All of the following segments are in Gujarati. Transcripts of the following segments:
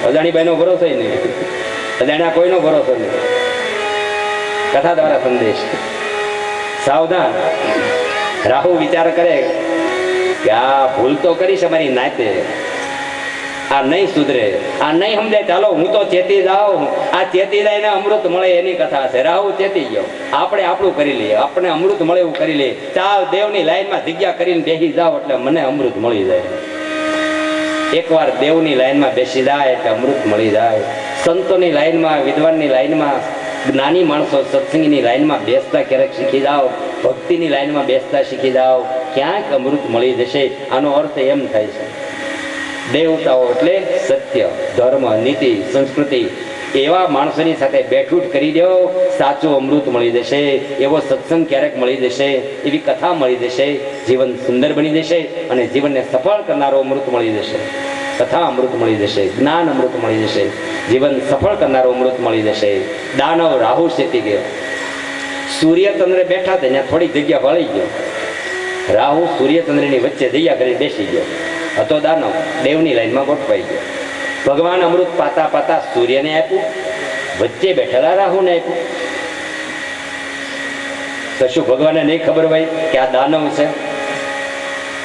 અજાણી બાઈનો ભરોસો નહીં, અજાણ્યા કોઈનો ભરોસો નહીં. કથા દ્વારા સંદેશ સાવધાન. રાહુ વિચાર કરે કે આ ભૂલ તો કરીશ અમારી નાતે, આ નહીં સુધરે, આ નહીં સમજાય, ચાલો હું તો ચેતી જાઉં. આ ચેતી જાય ને અમૃત મળે એની કથા છે. રાહુ ચેતી ગયો, આપણે આપણું કરી લઈએ, આપણે અમૃત મળે એવું કરી લઈએ. ચાલ દેવની લાઈનમાં જગ્યા કરીને બેસી જાઓ એટલે મને અમૃત મળી જાય. એકવાર દેવની લાઈનમાં બેસી જાય એટલે અમૃત મળી જાય. સંતોની લાઈનમાં, વિદ્વાનની લાઈનમાં, જ્ઞાની માણસો સત્સંગની લાઈનમાં બેસતા ક્યારેક શીખી જાઓ, ભક્તિની લાઈનમાં બેસતા શીખી જાઓ, ક્યાંક અમૃત મળી જશે. આનો અર્થ એમ થાય છે દેવતાઓ એટલે સત્ય, ધર્મ, નીતિ, સંસ્કૃતિ એવા માણસોની સાથે બેઠું કરી દો, સાચું અમૃત મળી જશે. એવો સત્સંગ ક્યારેક મળી જશે, એવી કથા મળી જશે, જીવન સુંદર બની જશે અને જીવનને સફળ કરનારો અમૃત મળી જશે. કથા અમૃત મળી જશે, જ્ઞાન અમૃત મળી જશે, જીવન સફળ કરનારો અમૃત મળી જશે. દાનવ રાહુ શેતી ગયો, સૂર્યચંદ્ર બેઠા હતા ત્યાં થોડીક જગ્યા વળી ગયો. રાહુ સૂર્યચંદ્રની વચ્ચે જગ્યા કરી બેસી ગયો હતો. દાનવ દેવની લાઈનમાં ગોઠવાઈ ગયો. ભગવાન અમૃત પાતા પાતા સૂર્યને આપ્યું, વચ્ચે બેઠેલા રાહુને આપ્યું. તો શું ભગવાનને નહીં ખબર હોય કે આ દાનવ છે?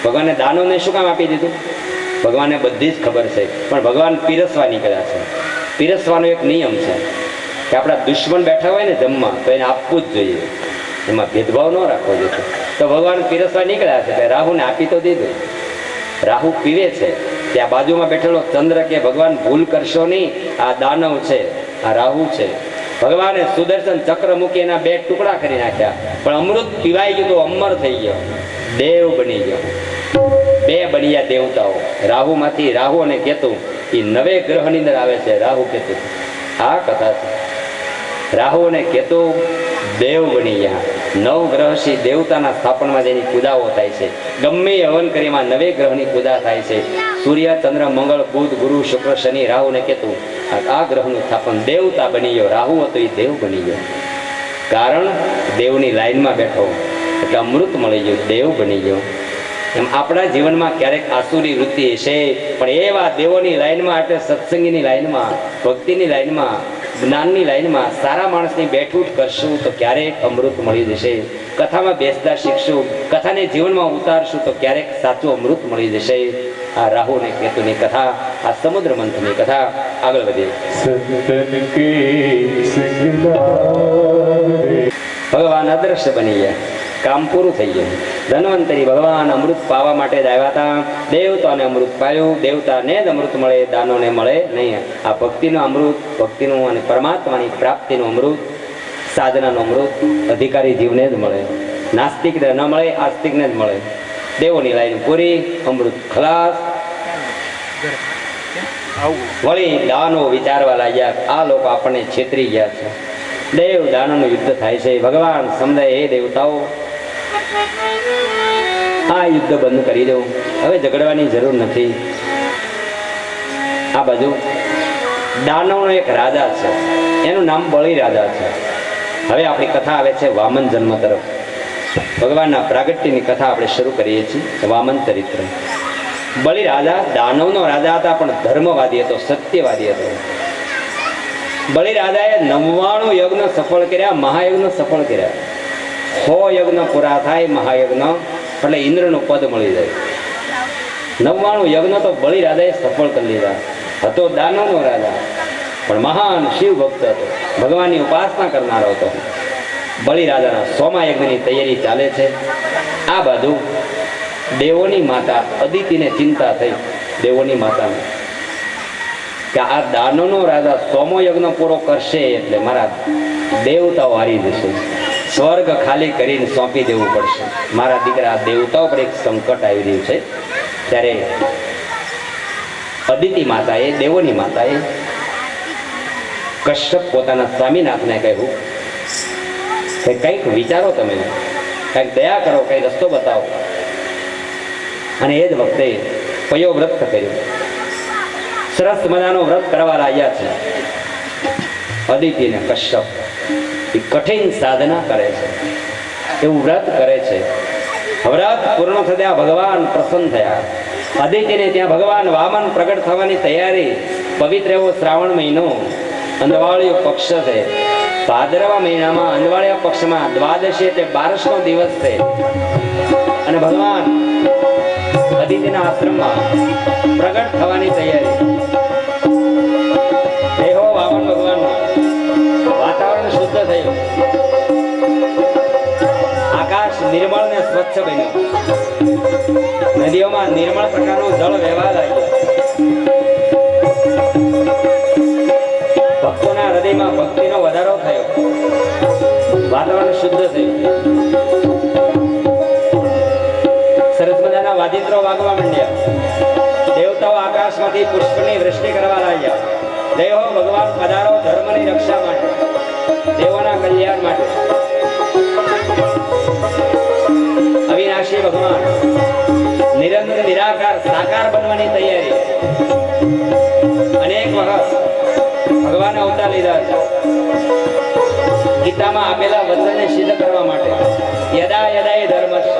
ભગવાને દાનવને શું કામ આપી દીધું? ભગવાનને બધી જ ખબર છે, પણ ભગવાન પીરસવા નીકળ્યા છે. પીરસવાનો એક નિયમ છે કે આપણા દુશ્મન બેઠા હોય ને જમવા તો એને આપવું જ જોઈએ, એમાં ભેદભાવ ન રાખવો જોઈએ. તો ભગવાન પીરસવા નીકળ્યા છે, રાહુને આપી તો દીધું. રાહુ પીવે છે, ત્યાં બાજુમાં બેઠેલો ચંદ્ર કે ભગવાન ભૂલ કરશો નહીં, આ દાનવ છે, આ રાહુ છે. ભગવાને સુદર્શન ચક્ર મૂકી એના 2 ટુકડા કરી નાખ્યા, પણ અમૃત પીવાઈ ગયું તો અમર થઈ ગયો, દેવ બની ગયો. 2 બન્યા દેવતાઓ. રાહુમાંથી રાહુ અને કેતુ એ 9 ગ્રહની અંદર આવે છે. રાહુ કેતુ આ કથા છે. રાહુ અને કેતુ દેવ બની ગયા. 9 ગ્રહથી દેવતાના સ્થાપનમાં જેની પૂજાઓ થાય છે. ગમે હવન કરીમાં 9 ગ્રહની પૂજા થાય છે. સૂર્ય, ચંદ્ર, મંગળ, બુધ, ગુરુ, શુક્ર, શનિ, રાહુ અને કેતુ આ ગ્રહનું સ્થાપન. દેવતા બની ગયો. રાહુ હતો એ દેવ બની ગયો, કારણ દેવની લાઈનમાં બેઠો એટલે અમૃત મળી ગયું, દેવ બની ગયો. એમ આપણા જીવનમાં ક્યારેક આસુરી વૃત્તિ હશે, પણ એવા દેવોની લાઈનમાં એટલે સત્સંગીની લાઈનમાં, ભક્તિની લાઈનમાં, જ્ઞાનની લાઈનમાં સારા માણસની બેઠું કરશું તો ક્યારેક અમૃત મળી જશે. કથામાં બેસતા શીખશું, કથાને જીવનમાં ઉતારશું તો ક્યારેક સાચું અમૃત મળી જશે. આ રાહુ અને કેતુની કથા, આ સમુદ્ર મંથનની કથા આગળ વધીએ. ભગવાન અદ્રશ્ય બની ગયા, કામ પૂરું થઈ ગયું. ધન્વંતરી ભગવાન અમૃત પાવા માટે જ આવ્યા હતા. દેવતાને અમૃત પાયું, દેવતાને જ અમૃત મળે, દાનોને મળે નહીં. આ ભક્તિનું અમૃત, ભક્તિનું અને પરમાત્માની પ્રાપ્તિનું અમૃત, સાધનાનું અમૃત અધિકારી જીવને જ મળે, નાસ્તિકને ન મળે, આસ્તિકને જ મળે. દેવોની લાઈન પૂરી, અમૃત ખલાસ. વળી દાનો વિચારવા લાગ્યા, આ લોકો આપણને છેતરી ગયા છે. દેવ દાનોનું યુદ્ધ થાય છે. ભગવાન સમજાય, એ દેવતાઓ આ યુદ્ધ બંધ કરી દો, હવે ઝઘડવાની જરૂર નથી. આ બાજુ દાનવનો એક રાજા છે, એનું નામ બળી રાજા છે. હવે આપણી કથા આવે છે વામન જન્મ તરફ. ભગવાનના પ્રાગટ્યની કથા આપણે શરૂ કરીએ છીએ. વામન ચરિત્ર. બળી રાજા દાનવનો રાજા હતા, પણ ધર્મવાદી હતો, સત્યવાદી હતો. બળી રાજાએ 99 યજ્ઞ સફળ કર્યા, મહાયજ્ઞ સફળ કર્યા. 100 યજ્ઞ પૂરા થાય મહાયજ્ઞ એટલે ઇન્દ્રનું પદ મળી જાય. 99 યજ્ઞ તો બળી રાજાએ સફળ કરી લીધા. હતો દાનવનો રાજા, પણ મહાન શિવ ભક્ત હતો, ભગવાનની ઉપાસના કરનારો હતો. બળી રાજાના 100મા યજ્ઞની તૈયારી ચાલે છે. આ બાજુ દેવોની માતા અદિતિને ચિંતા થઈ. દેવોની માતાને કે આ દાનવનો રાજા 100મો યજ્ઞ પૂરો કરશે એટલે મારા દેવતાઓ હારી જશે, સ્વર્ગ ખાલી કરીને સોંપી દેવું પડશે. મારા દીકરા દેવતાઓ પર એક સંકટ આવી રહ્યું છે. ત્યારે અદિતિ માતાએ, દેવોની માતાએ કશ્યપ પોતાના સ્વામીનાથને કહ્યું કે કંઈક વિચારો, તમે કંઈક દયા કરો, કંઈ રસ્તો બતાવો. અને એ જ વખતે પયો વ્રત કર્યું. સરસ મજાનો વ્રત કરવા લાગ્યા છે અદિતિને કશ્યપ. એ કઠિન સાધના કરે છે, એવું વ્રત કરે છે. વ્રત પૂર્ણ થયા ભગવાન પ્રસન્ન થયા. અદિતિને ત્યાં ભગવાન વામન પ્રગટ થવાની તૈયારી. પવિત્ર એવો શ્રાવણ મહિનો અંધવાળિયો પક્ષ છે. ભાદરવા મહિનામાં અંધવાળિયા પક્ષમાં દ્વાદશી એટલે 12નો દિવસ છે. અને ભગવાન અદિતિના આશ્રમમાં પ્રગટ થવાની તૈયારી. દેહો વામન ભગવાનનો વાતાવરણ શુદ્ધ થયું. આકાશ નિર્મળ ને સ્વચ્છ બન્યું. નદીઓમાં નિર્મળ પ્રકારનું જળ વહેવા લાગ્યું. ભક્તોના હૃદયમાં ભક્તિનો વધારો થયો. વાતાવરણ શુદ્ધ થયું. સરસ મજાના વાજિંત્રો વાગવા માંડ્યા. દેવતાઓ આકાશમાંથી પુષ્પની વૃષ્ટિ કરવા લાગ્યા. દેવો ભગવાન પધારો ધર્મની રક્ષા માટે, દેવોના કલ્યાણ માટે. અવિનાશી ભગવાન નિરંતર નિરાકાર સાકાર બનવાની તૈયારી. અનેક વખત ભગવાને અવતાર લીધા છે ગીતામાં આપેલા વચનને સિદ્ધ કરવા માટે. યદા યદા ધર્મસ્ય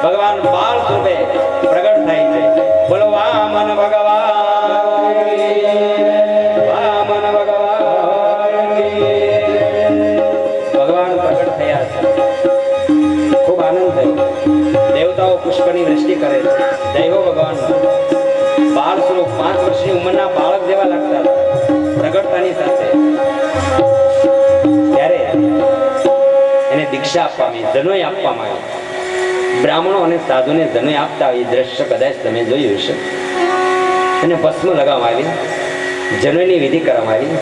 ભગવાન બાળ સ્વરૂપે પ્રગટ થાય છે. બોલો વામન ભગવાન, વામન ભગવાન. ભગવાન પ્રગટ થયા છે. ખૂબ આનંદ થયો. દેવતાઓ પુષ્પની વૃષ્ટિ કરે છે. જય હો ભગવાન. બાળ સ્વરૂપ 5 વર્ષની ઉંમરના બાળક જેવા લાગતા હતા પ્રગટતાની સાથે. ત્યારે એને દીક્ષા આપવામાં આવી, જનોય આપવામાં આવી. બ્રાહ્મણો અને સાધુને જનોય આપતા એ દ્રશ્ય કદાચ તમે જોયું હશે. અને ભસ્મ લગાવવામાં આવી, જનોયની વિધિ કરવામાં આવી.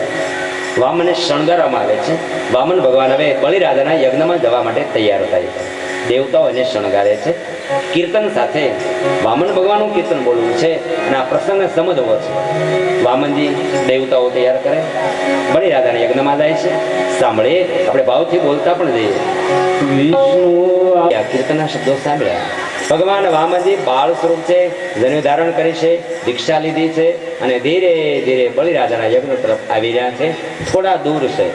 વામને શણગારવામાં આવે છે. વામન ભગવાન હવે બલિરાજાના યજ્ઞમાં જવા માટે તૈયાર થાય છે. દેવતાઓ એને શણગારે છે. કીર્તન સાથે વામન ભગવાનનું કીર્તન બોલવું છે અને આ પ્રસંગને સમજવો છે. વામનજી દેવતાઓ તૈયાર કરે, બલિરાજાના યજ્ઞમાં જાય છે. સાંભળીએ, આપણે ભાવથી બોલતા પણ જઈએ. વિષ્ણુ આ કીર્તનના શબ્દો સાંભળ્યા. ભગવાન વામનજી બાળ સ્વરૂપ છે, જનેઉ ધારણ કરી છે, દીક્ષા લીધી છે અને ધીરે ધીરે બલિરાજાના યજ્ઞ તરફ આવી રહ્યા છે. થોડા દૂર છે.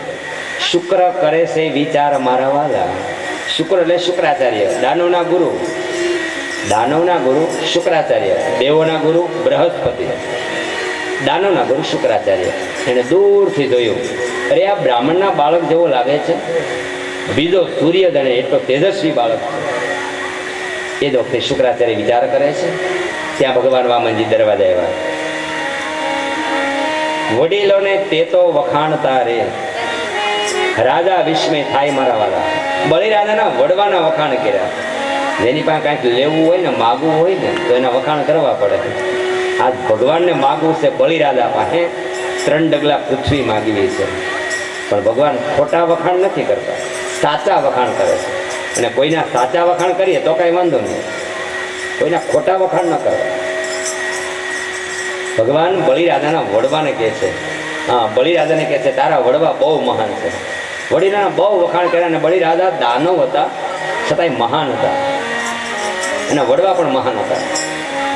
શુક્ર કરે છે વિચાર મારા વાલા. શુક્ર એટલે શુક્રાચાર્ય, દાનવના ગુરુ. દાનવના ગુરુ શુક્રાચાર્ય, દેવોના ગુરુ બૃહસ્પતિ, દાનવના ગુરુ શુક્રાચાર્ય. એને દૂરથી જોયું, અરે આ બ્રાહ્મણના બાળક જેવો લાગે છે. બીજો સૂર્યદને એટલો તેજસ્વી બાળક છે. એ જ વખતે શુક્રાચાર્ય વિચાર કરે છે. ત્યાં ભગવાન વામનજી દરવાજા આવ્યા. વડીલોને તે તો વખાણતા રે, રાજા વિસ્મય થાય મારા વાલા. બલિરાજાના વડવાના વખાણ કર્યા. જેની પાસે કાંઈક લેવું હોય ને, માગવું હોય ને, તો એના વખાણ કરવા પડે. આજ ભગવાનને માગવું છે બલિરાજા પાસે. 3 ડગલા પૃથ્વી માગવી છે. પણ ભગવાન ખોટા વખાણ નથી કરતા, સાચા વખાણ કરે છે. અને કોઈના સાચા વખાણ કરીએ તો કાંઈ વાંધો નહીં, કોઈના ખોટા વખાણ ન કરવા. ભગવાન બલિરાજાના વડવાને કહે છે, હા, બલિરાજાને કહે છે તારા વડવા બહુ મહાન છે. વડીલાના બહુ વખાણ કર્યા. અને બલિરાજા દાનવ હતા છતાંય મહાન હતા. એના વડવા પણ મહાન હતા.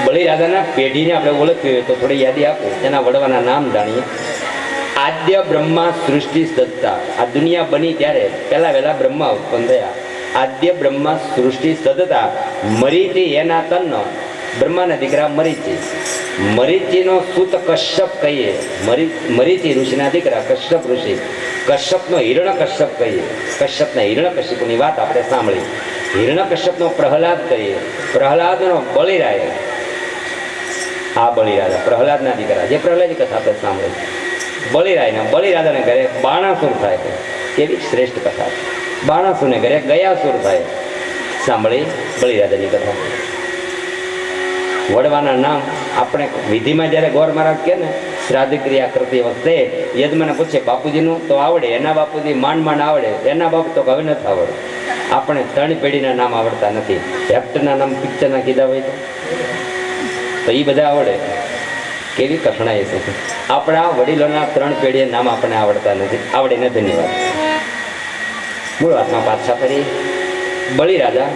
બલિરાજાના પેઢીને આપણે ઓળખવી હોય તો થોડી યાદી આપું. એના વડવાના નામ જાણીએ. આદ્ય બ્રહ્મા સૃષ્ટિ સદતા. આ દુનિયા બની ત્યારે પહેલા વહેલા બ્રહ્મા ઉત્પન્ન થયા. આદ્ય બ્રહ્મા સૃષ્ટિ સદતા. મરીચી એના તન, બ્રહ્માના દીકરા મરીચી. મરીચીનો સુત કશ્યપ કહીએ. મરીચી ઋષિના દીકરા કશ્યપ ઋષિ. કશ્યપનો હિરણ્ય કશ્યપ કહીએ. કશ્યપના હિરણ્ય કશ્યપની વાત આપણે સાંભળી. હિરણ્ય કશ્યપનો પ્રહલાદ કહીએ. પ્રહલાદનો બલિરાય. આ બલિરાજા પ્રહલાદના દીકરા, જે પ્રહલાદની કથા આપણે સાંભળી. બલિરાયના બલિરાજાને ઘરે બાણાસુર થાય છે. કેવી શ્રેષ્ઠ કથા. બાણાસુરને ઘરે ગયાસુર થાય. સાંભળી બલિરાજાની કથા. વડવાના નામ આપણે વિધિમાં જ્યારે ગોર મહારાજ કહે ને, શ્રાદ્ધ ક્રિયા કરતી વખતે યજમાને પૂછે બાપુજીનું તો આવડે, એના બાપુજી માંડ માંડ આવડે, એના બાપુ તો હવે નથી આવડે. આપણે 3 પેઢીના નામ આવડતા નથી. હેક્ટરના નામ પિક્ચરના કીધા હોય તો એ બધા આવડે. કેવી કઠણાઈ છે. આપણા વડીલોના 3 પેઢીએ નામ આપણને આવડતા નથી. આવડે ને ધન્યવાદ. મૂળ વાતમાં પાછા ફરી. બલિરાજા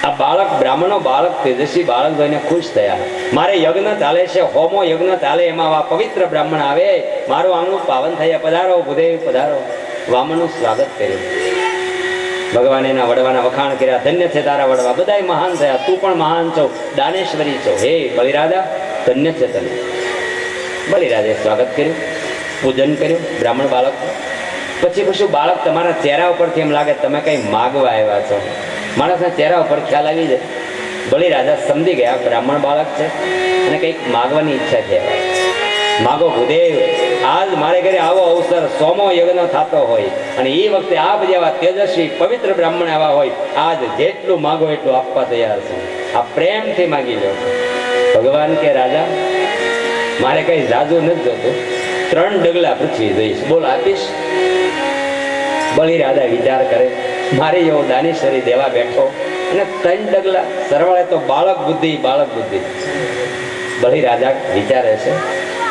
આ બાળક, બ્રાહ્મણો બાળક, તેજસ્વી બાળક જોઈને ખુશ થયા. મારે યજ્ઞ ચાલે છે, હોમો યજ્ઞ ચાલે, એમાં આ પવિત્ર બ્રાહ્મણ આવે, મારું આંગણું પાવન થયા, પધારો ભૂદેવ પધારો. વામનનું સ્વાગત કર્યું. ભગવાન એના વડવાના વખાણ કર્યા. ધન્ય છે તારા વડવા, બધા મહાન થયા, તું પણ મહાન છો, દાનેશ્વરી છો. હે બલિરાજા, ધન્ય છે તને. બલિરાજાએ સ્વાગત કર્યું, પૂજન કર્યું બ્રાહ્મણ બાળક. પછી પૂછ્યું, બાળક તમારા ચહેરા ઉપરથી એમ લાગે તમે કંઈ માગવા આવ્યા છો. માણસના ચહેરા ઉપર ખ્યાલ આવી જાય. બલિરાજા સમજી ગયા બ્રાહ્મણ બાળક છે અને કંઈક માગવાની ઈચ્છા છે. માગો ભૂદેવ, આજ મારે ઘરે આવો અવસર, સોમો યજ્ઞ થતો હોય અને એ વખતે આપ જેવા તેજસ્વી પવિત્ર બ્રાહ્મણ આવા હોય, આજ જેટલું માગો એટલું આપવા તૈયાર છું. આ પ્રેમથી માગી લો. ભગવાન કે રાજા, મારે કઈ જાજુ નથી જોતું, 3 ડગલા પૃથ્વી જોઈશ, બોલ આપીશ? બલિરાજા વિચાર કરે, મારે એવો દાનેશ્વરી દેવા બેઠો અને 3 ડગલા, સરવાળે તો બાળક બુદ્ધિ, બાળક બુદ્ધિ. બલિરાજા વિચારે છે,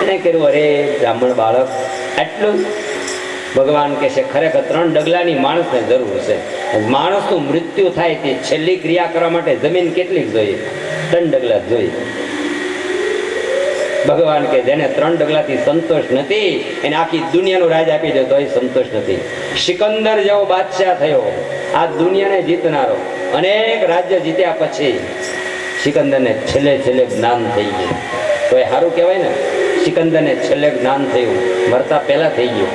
એને કર્યું, અરે બ્રાહ્મણ બાળક આટલું? ભગવાન કહે છે, ખરેખર 3 ડગલાની માણસને જરૂર છે. માણસનું મૃત્યુ થાય તે છેલ્લી ક્રિયા કરવા માટે જમીન કેટલીક જોઈએ? 3 ડગલા જોઈએ. ભગવાન કે જેને 3 ડગલાથી સંતોષ નથી એને આખી દુનિયાનું રાજ આપી દે તોય સંતોષ નથી. સિકંદર જેવો બાદશાહ થયો, આ દુનિયાને જીતનારો. અનેક રાજ્ય જીત્યા પછી સિકંદરને છેલ્લે જ્ઞાન થઈ ગયું. તો એ સારું કહેવાય ને, સિકંદરને છેલ્લે જ્ઞાન થયું, મરતા પહેલા થઈ ગયું.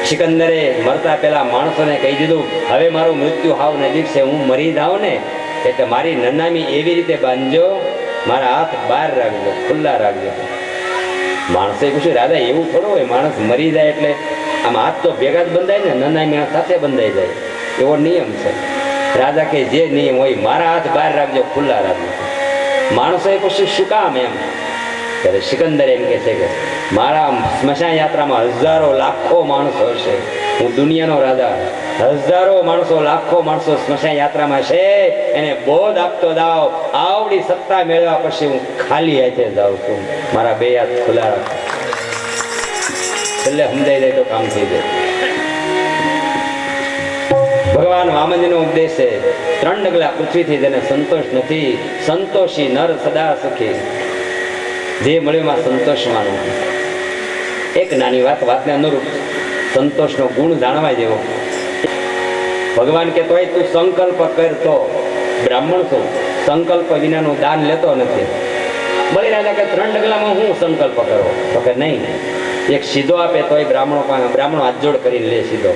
સિકંદરે મરતા પહેલા માણસોને કહી દીધું, હવે મારું મૃત્યુ હાવ નજીક છે, હું મરી જાઉં ને એટલે મારી નનામી એવી રીતે બાંધજો, મારા હાથ બહાર રાખજો, ખુલ્લા રાખજો. માણસે પૂછ્યું, રાજા એવું થોડું હોય, માણસ મરી જાય એટલે આમ હાથ તો ભેગા જ બંધાય ને, નનામી સાથે બંધાઈ જાય, એવો નિયમ છે. રાજા કે જે નિયમ હોય, મારા હાથ બહાર રાખજો, ખુલ્લા રાખજો. માણસોએ પૂછ્યું, શું કામ એમ? ત્યારે સિકંદર એમ કે છે કે મારા સ્મશાન યાત્રામાં હજારો લાખો માણસો હશે, હું દુનિયાનો રાજા, હજારો માણસો, લાખો માણસો સ્મશાન યાત્રામાં છે, એને બોધ આપતો જાઓ. આવડી સત્તા મેળવ્યા પછી હું ખાલી હાથે જાઉં છું, મારા 2 હાથ ખુલ્લા રાખો. છેલ્લે સમજાઈ જાય તો કામ થઈ જાય. ભગવાન વામનજીનો ઉપદેશ છે, 3 ડગલા પૃથ્વીથી જેને સંતોષ નથી, સંતોષી નર સદા સુખી. જે મળ્યુંમાં સંતોષ માનો. એક નાની વાતને અનુરૂપ સંતોષનો ગુણ જાણવા જેવો. ભગવાન કે તોય તું સંકલ્પ કરતો, બ્રાહ્મણ છું, સંકલ્પ વિનાનું દાન લેતો નથી. બલિરાજા કે 3 ડગલામાં હું સંકલ્પ કરો? તો કે નહીં, એક સીધો આપે તોય બ્રાહ્મણો હાથ જોડ કરીને લે સીધો.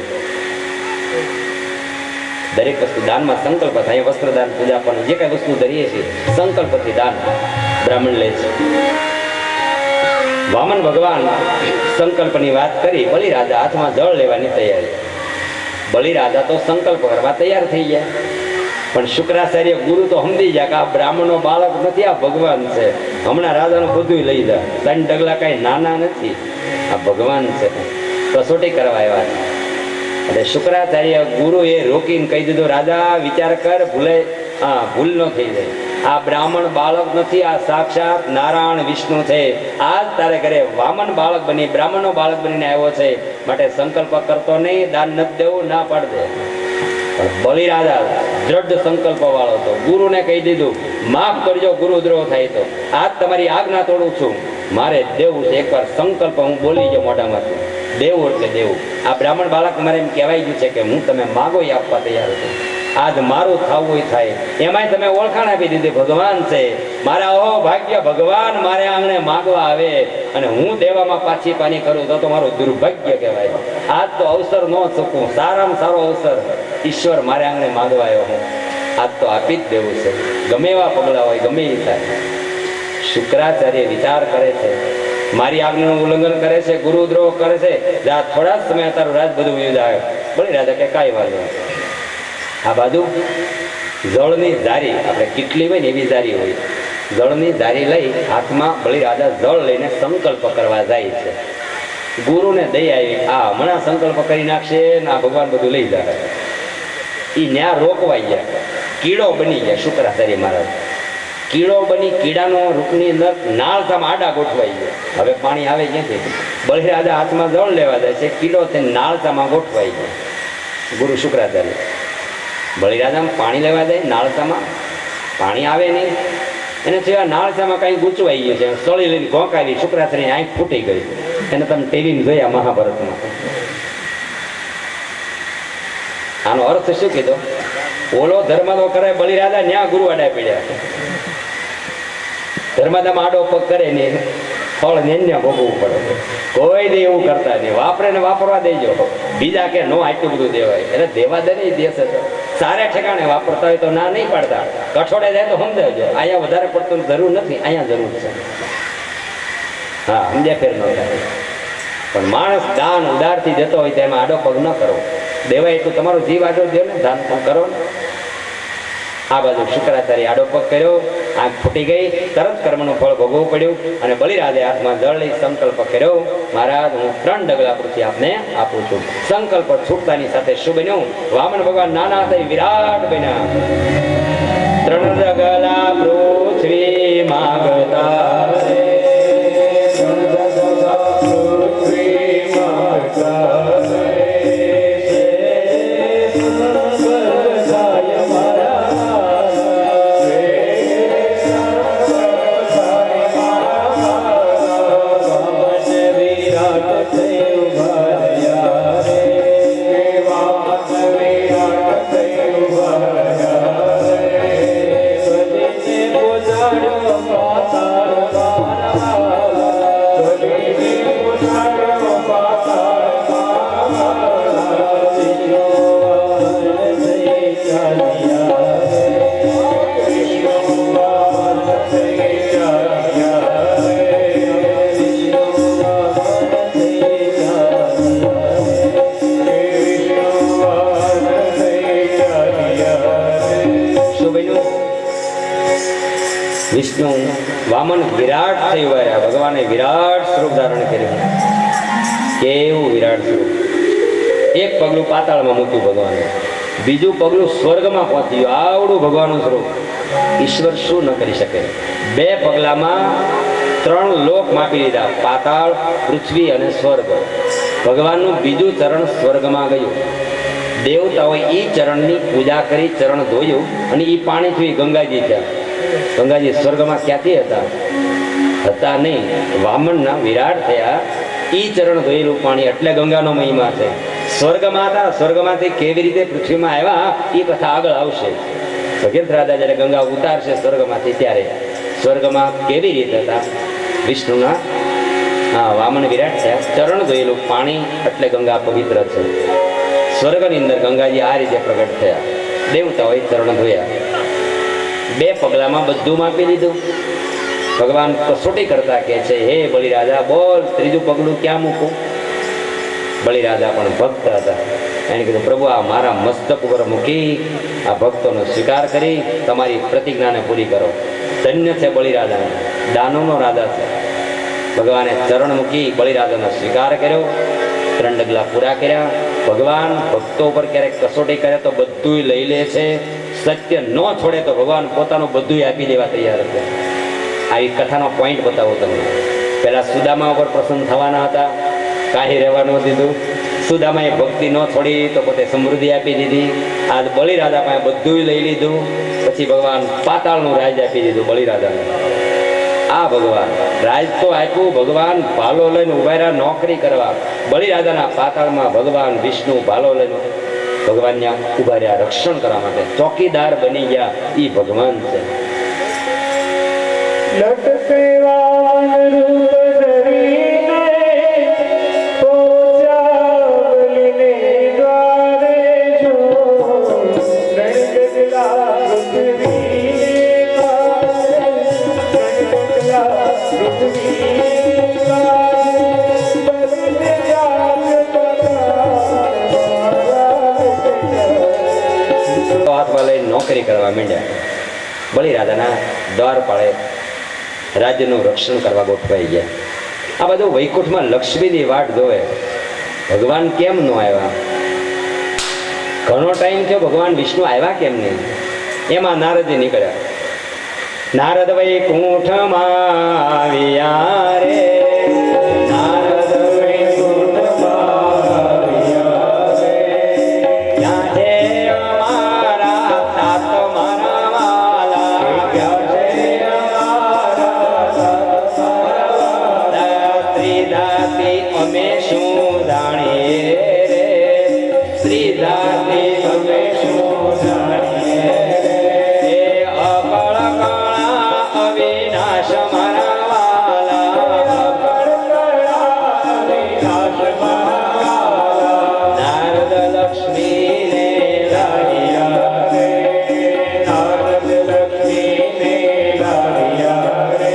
દરેક વસ્તુ દાનમાં સંકલ્પ થાય. વસ્ત્રદાન, પૂજા પણ જે કઈ વસ્તુ ધરીએ છીએ સંકલ્પથી દાન બ્રાહ્મણ લે છે. વામન ભગવાન સંકલ્પની વાત કરી, બલિરાજા હાથમાં જળ લેવાની તૈયારી. બલિરાજા તો સંકલ્પ કરવા તૈયાર થઈ ગયા, પણ શુક્રાચાર્ય ગુરુ તો સમજી ગયા કે આ બ્રાહ્મણનો બાળક નથી, આ ભગવાન છે. હમણાં રાજાનું બધું લઈ જાય. 3 ડગલા કઈ નાના નથી, આ ભગવાન છે, કસોટી કરવા આવ્યા છે. એટલે શુક્રાચાર્ય ગુરુએ રોકીને કહી દીધું, રાજા વિચાર કર, ભૂલ ન થઈ જાય. આ બ્રાહ્મણ બાળક નથી, આ સાક્ષાત નારાયણ વિષ્ણુ છે. આજ તારે ઘરે વામન બાળક બની, બ્રાહ્મણનો બાળક બનીને આવ્યો છે, માટે સંકલ્પ કરતો નહીં, દાન નથી દેવું, ના પાડ દે. બલિરાજા દ્રઢ સંકલ્પ વાળો હતો. ગુરુને કહી દીધું, માફ કરજો ગુરુદ્રોહ થાય તો, આજ તમારી આજ્ઞા તોડું છું, મારે દેવું છે. એકવાર સંકલ્પ હું બોલી ગયો મોઢામાંથી, દેવું એટલે દેવું. આ બ્રાહ્મણ બાળક મારે એમ કહેવાય ગયું છે કે હું તમે માગો એ આપવા તૈયાર છું. આજ મારું થવું થાય. એમાંય તમે ઓળખાણ આપી દીધી, ભગવાન છે. મારા ઓ ભાગ્ય, ભગવાન મારે આંગણે માગવા આવે અને હું દેવામાં પાછી પાની કરું તો મારું દુર્ભાગ્ય કહેવાય. આજ તો અવસર ન ચૂકું, સારામાં સારો અવસર ઈશ્વર મારે આંગણે માગવા આવ્યો હું, આજ તો આપી જ દેવું છે, ગમે એવા પગલા હોય, ગમે એ થાય. શુક્રાચાર્ય વિચાર કરે છે, મારી આજ્ઞાનું ઉલ્લંઘન કરે છે, ગુરુદ્રોહ કરે છે, થોડા જ સમય તારું રાજ બધું જાય. બલિરાજા કે કાંઈ વાંધો. આ બાજુ જળની જારી, આપણે કેટલી હોય ને એવી જારી હોય, જળની ધારી લઈ હાથમાં બલિરાજા જળ લઈને સંકલ્પ કરવા જાય છે. ગુરુને દઈ આવી, આ હમણાં સંકલ્પ કરી નાખશે ને આ ભગવાન બધું લઈ જાય. એ ન્યા રોકવાઈ ગયા, કીડો બની ગયા શુક્રાચાર્ય મહારાજ. કીડો બની કીડાનો રૂપની અંદર નાળસામાં આડા ગોઠવાઈ ગયા. હવે પાણી આવે ક્યાંથી? બલિરાજા હાથમાં જળ લેવા જાય છે, કીડો તે નાળસામાં ગોઠવાઈ ગયો. ગુરુ શુક્રાચાર્ય બલિરાજામાં પાણી લેવા જાય, નાળસામાં પાણી આવે નહીં. એને સિવાય નાળસામાં કાંઈ ગૂંચવાઈ ગયું છે, સળી લઈને ઘોંકાવી, શુક્રાચાર્યની આંખ ફૂટી ગઈ. એને તમે ટીવીમાં જોયા મહાભારતમાં. આનો અર્થ શું કીધો? ઓલો ધર્માદો કરે બલિરાજા, ન્યા ગુરુ આડા પીડ્યા. ધર્માદામાં આડો પગ કરે ને ફળ ને ભોગવવું પડે. કોઈ દે એવું કરતા નહીં, વાપરે ને વાપરવા દેજો. બીજા કે નો આટલું બધું દેવાય, એટલે દેવા દે નહીં દેશ સારે ઠેકાણે વાપરતા હોય તો ના નહીં પાડતા. કઠોળે જાય તો સમજાવજો, અહીંયા વધારે પડતું જરૂર નથી, અહીંયા જરૂર છે. હા, સમજ્યા ફેર ન થાય. પણ માણસ દાન ઉદારથી જતો હોય તો એમાં આડો પગ ન કરવો. દેવાય એટલું તમારો જીવ આડો દે ને, દાન પણ કરો ને. આ બાજુ શુક્રાચાર્ય આડો પગ કર્યો, આંખ ફૂટી ગઈ, તરત કર્મનું ફળ ભોગવવું પડ્યું. અને બલિરાજે હાથમાં જળ લઈ સંકલ્પ કર્યો, મહારાજ હું 3 ડગલા પૃથ્વી આપને આપું છું. સંકલ્પ છૂટતાની સાથે શું બન્યું? વામન ભગવાન નાના થઈ વિરાટ બન્યા. 3 ડગલા પૃથ્વી માગતા વિષ્ણુ વામન વિરાટ થઈ વળ્યા. ભગવાને વિરાટ સ્વરૂપ ધારણ કર્યું. કેવું વિરાટ સ્વરૂપ! એક પગલું પાતાળમાં મૂક્યું ભગવાને, બીજું પગલું સ્વર્ગમાં પહોંચ્યું. આવડું ભગવાનનું સ્વરૂપ ઈશ્વર શું ન કરી શકે? 2 પગલામાં 3 લોક માપી લીધા, પાતાળ, પૃથ્વી અને સ્વર્ગ. ભગવાનનું બીજું ચરણ સ્વર્ગમાં ગયું. દેવતાઓએ એ ચરણની પૂજા કરી, ચરણ ધોયું અને એ પાણીથી ગંગાજી થયા. ગંગાજી સ્વર્ગમાં ક્યાંથી હતા નહીં, વામનના વિરાટ થયા. ઈ ચરણ ધોયેલું પાણી એટલે ગંગાનો મહિમા છે. સ્વર્ગમાં હતા, સ્વર્ગમાંથી કેવી રીતે પૃથ્વીમાં આવ્યા એ કથા આગળ આવશે. ભગીરથ રાજા જ્યારે ગંગા ઉતારશે સ્વર્ગમાંથી ત્યારે સ્વર્ગમાં કેવી રીતે હતા વિષ્ણુના. હા, વામન વિરાટ થયા. ચરણ ધોયેલું પાણી એટલે ગંગા પવિત્ર છે. સ્વર્ગની અંદર ગંગાજી આ રીતે પ્રગટ થયા. દેવતાઓએ ચરણ ધોયા. 2 પગલામાં બધું માપી લીધું. ભગવાન કસોટી કરતા કે છે, હે બલિરાજા બોલ, 3જું પગલું ક્યાં મૂકું? બલિરાજા પણ ભક્ત હતા. એને કીધું, પ્રભુ આ મારા મસ્તક ઉપર મૂકી આ ભક્તોનો સ્વીકાર કરી તમારી પ્રતિજ્ઞાને પૂરી કરો. ધન્ય છે બલિરાજાને, દાનવનો રાજા છે. ભગવાને ચરણ મૂકી બલિરાજાનો સ્વીકાર કર્યો. 3 ડગલા પૂરા કર્યા. ભગવાન ભક્તો ઉપર ક્યારેક કસોટી કરે તો બધું લઈ લે છે. સત્ય ન છોડે તો ભગવાન પોતાનું બધું આપી દેવા તૈયાર છે. આવી કથાનો પોઈન્ટ બતાવો તમને. પહેલા સુદામા ઉપર પ્રસન્ન થવાના હતા, કાંઈ રહેવાનું દીધું. સુદામાએ ભક્તિ ન છોડી તો પોતે સમૃદ્ધિ આપી દીધી. આજ બલિરાજા પાસે બધું લઈ લીધું. પછી ભગવાન પાતાળનું રાજ આપી દીધું બલિરાજાને. આ ભગવાન રાજ તો આપ્યું, ભગવાન ભાલો લઈને ઉભા રહ્યા નોકરી કરવા. બલિરાજાના પાતાળમાં ભગવાન વિષ્ણુ ભાલો લઈને ભગવાનને ઉભા રહ્યા રક્ષણ કરવા માટે. ચોકીદાર બની ગયા. એ ભગવાન છે. નોકરી કરવા માંડ્યા. બલિરાજાના દ્વારપાળે રાજ્યનું રક્ષણ કરવા ગોઠવાઈ ગયા. આ બધું વૈકુંઠમાં લક્ષ્મીની વાટ જોવે, ભગવાન કેમ ન આવ્યા? ઘણો ટાઈમ થયો, ભગવાન વિષ્ણુ આવ્યા કેમ નહીં? એમાં નારદજી નીકળ્યા. નારદ વૈકુંઠમાં આવ્યા રે, નારદ વૈકુંઠમાં આવ્યા રે, ત્યાં છે અમારા તાત મારા વાલા, ત્યાં છે અમારા તાત મારા વાલા. સ્ત્રીધાતી અમે શું જાણીએ રે, સ્ત્રીધાતી અમે શું જાણીએ રે, એ અકળ અવિનાશ મારા વાલા, અવિનાશ મારા વાલા. નારદ લક્ષ્મીને લાવ્યા રે, નારદ લક્ષ્મીને લાવ્યા રે,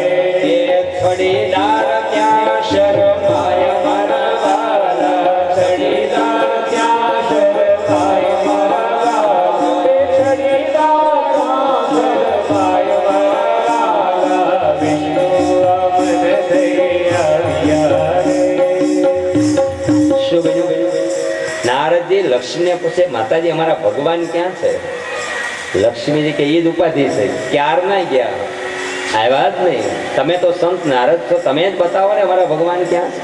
એ છડીદાર ત્યાં શરમાય મારા વાલા, છડીદાર ત્યાં શરમાય મારા વાલા, છડીદાર ત્યાં શરમાય મારા. નારદજી લક્ષ્મીને પૂછે, માતાજી અમારા ભગવાન ક્યાં છે? લક્ષ્મીજી કે ઈ જ ઉપાધિ છે, ક્યાર ના ગયા, આવ્યા જ નહીં. તમે તો સંત નારદ છો, તમે જ બતાવો ને અમારા ભગવાન ક્યાં છે.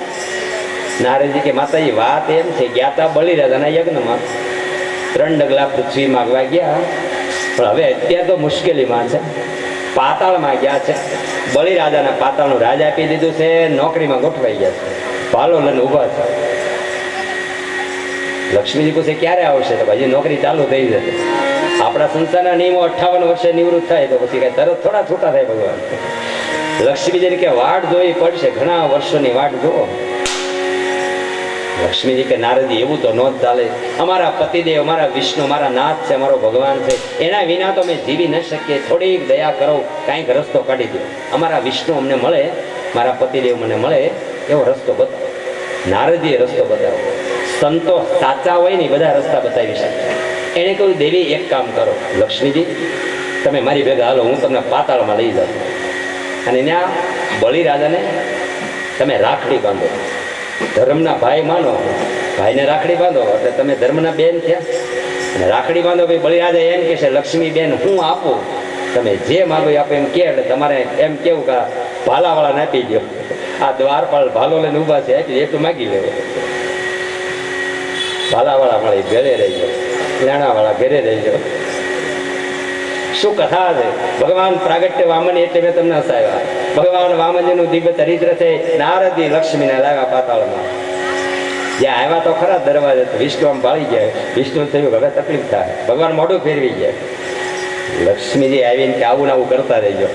નારદજી કે માતાજી વાત એમ છે, ગયા તા બલિરાજાના યજ્ઞમાં 3 ડગલા પૃથ્વી માગવા ગયા, પણ હવે અત્યારે તો મુશ્કેલીમાં છે, પાતાળમાં ગયા છે. બલિરાજાના પાતાળનું રાજ આપી દીધું છે, નોકરીમાં ગોઠવાઈ ગયા છે, ભાલો લઈને ઊભા છે. લક્ષ્મીજી પૂછે ક્યારે આવશે? તો હજી નોકરી ચાલુ થઈ જશે. આપણા સંસારના નિયમો 58 વર્ષે નિવૃત્ત થાય તો પછી કઈ તરત થોડા છૂટા થાય ભગવાન. લક્ષ્મીજી કે વાટ જોવી પડશે, ઘણા વર્ષોની વાટ જોવો. લક્ષ્મીજી કે નારદજી એવું તો ન જ ચાલે, અમારા પતિદેવ, અમારા વિષ્ણુ, મારા નાથ છે, અમારો ભગવાન છે, એના વિના તો અમે જીવી ન શકીએ. થોડીક દયા કરો, કાંઈક રસ્તો કાઢી દો. અમારા વિષ્ણુ અમને મળે, મારા પતિદેવ મને મળે એવો રસ્તો બતાવો. નારદજીએ રસ્તો બતાવો. સંતો સાચા હોય ને બધા રસ્તા બતાવી શકે. એણે કહ્યું દેવી એક કામ કરો, લક્ષ્મીજી તમે મારી ભેગા હાલો, હું તમને પાતાળમાં લઈ જાઉં, અને ત્યાં બલિરાજાને તમે રાખડી બાંધો. ધર્મના ભાઈ માનો, ભાઈને રાખડી બાંધો એટલે તમે ધર્મના બેન થયા. અને રાખડી બાંધો ભાઈ, બલિરાજા એમ કે છે લક્ષ્મી બેન હું આપું, તમે જે માગો એ આપો એમ કે, એટલે તમારે એમ કેવું કે ભાલાવાળાને આપી દો. આ દ્વારપાળ ભાલો લઈને ઊભા છે, આપી એટલું માગી લેવો. ભાલાવાળા મળી ઘરે રહી ગયો, નાણાવાળા ઘરે રહી ગયો. શું કથા છે! ભગવાન પ્રાગટ્ય વામન એટલે મેં તમને હસાવ્યા. ભગવાન વામનજીનું દિવ્ય ચરિત્ર છે. નારદજી લક્ષ્મીને લાવ્યા પાતાળમાં. જ્યાં આવ્યા તો ખરા દરવાજે, વિષ્ણુ આમ ભાળી ગયા. વિષ્ણુ થયું હવે તકલીફ થાય, ભગવાન મોઢું ફેરવી ગયા. લક્ષ્મીજી આવીને કે આવું ને આવું કરતા રહી ગયો.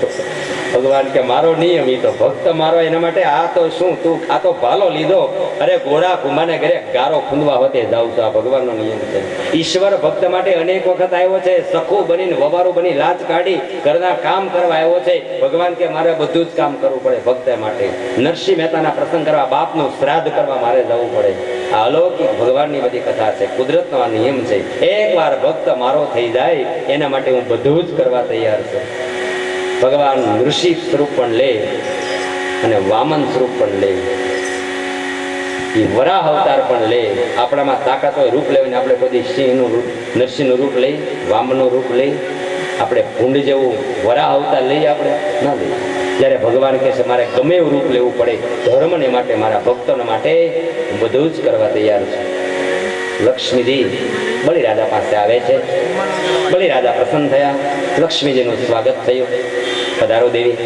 ભગવાન કે મારો નિયમ, ઈ તો ભક્ત મારો, એના માટે આ તો શું તું આ તો ભાલો લીધો, અરે ઘોડા કુમાને ઘરે ગારો ખૂંદવા હોતે જાઉં છું. આ ભગવાનનો નિયમ છે. ઈશ્વર ભક્ત માટે અનેક વખત આવ્યો છે, સખું બનીને વવારું બની લાજ કાઢી ઘરના કામ કરવા આવ્યો છે. ભગવાન કે મારે બધું જ કામ કરવું પડે ભક્ત માટે. નરસિંહ મહેતાના પ્રસંગ કરવા, બાપનું શ્રાદ્ધ કરવા મારે જવું પડે. આ અલૌકિક ભગવાનની બધી કથા છે, કુદરતનો આ નિયમ છે. એકવાર ભક્ત મારો થઈ જાય એના માટે હું બધું જ કરવા તૈયાર છું. ભગવાન ઋષિ સ્વરૂપ પણ લે અને વામન સ્વરૂપ પણ લે, એ વરાહ અવતાર પણ લે. આપણામાં તાકાત હોય રૂપ લેવીને આપણે બધી સિંહનું રૂપ, નરસિંહનું રૂપ લઈ, વામનનું રૂપ લઈ, આપણે ભૂંડ જેવું વરાહ અવતાર લઈએ આપણે ના લઈએ. જ્યારે ભગવાન કહે છે મારે ગમે એવું રૂપ લેવું પડે ધર્મને માટે, મારા ભક્તોને માટે હું બધું જ કરવા તૈયાર છું. લક્ષ્મીજી બલિરાજા પાસે આવે છે. બલિરાજા પ્રસન્ન થયા, લક્ષ્મીજીનું સ્વાગત થયું. પધારો દેવી.